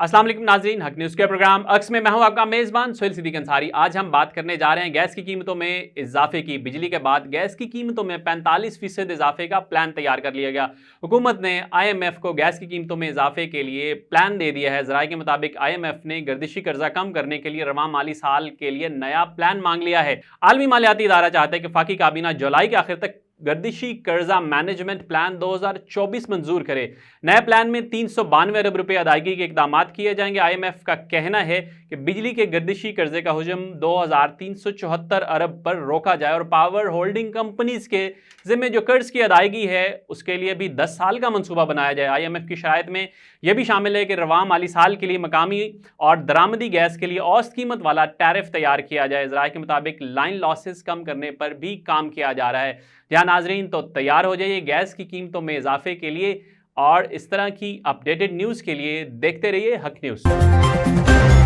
अस्सलाम वालेकुम नाज़रीन, हक न्यूज़ के प्रोग्राम अक्स में मैं हूं आपका मेज़बान सुहेल सिद्दीक अंसारी। आज हम बात करने जा रहे हैं गैस की कीमतों में इजाफे की। बिजली के बाद गैस की कीमतों में 45% इजाफे का प्लान तैयार कर लिया गया। हुकूमत ने IMF को गैस की कीमतों में इजाफे के लिए प्लान दे दिया है। ज़राए के मुताबिक IMF ने गर्दिशी कर्जा कम करने के लिए रवां माली साल के लिए नया प्लान मांग लिया है। आलमी मालियाती इदारा चाहता है कि वफाकी काबीना जुलाई के आखिर तक गर्दिशी कर्जा मैनेजमेंट प्लान 2024 मंजूर करे। नए प्लान में 392 अरब रुपए अदायगी के इकदाम किए जाएंगे। IMF का कहना है कि बिजली के गर्दिशी कर्जे का हुजम 2374 अरब पर रोका जाए और पावर होल्डिंग कंपनीज के जिम्मे जो कर्ज की अदायगी है उसके लिए भी 10 साल का मंसूबा बनाया जाए। IMF की शराइत में यह भी शामिल है कि रवां माली साल के लिए मकामी और दरामदी गैस के लिए औसत कीमत वाला टैरिफ तैयार किया जाए। ज़राए के मुताबिक लाइन लॉसेस कम करने पर भी काम किया जा रहा है। जहां नाजरीन तो तैयार हो जाइए गैस की कीमतों में इजाफे के लिए और इस तरह की अपडेटेड न्यूज़ के लिए देखते रहिए हक न्यूज़।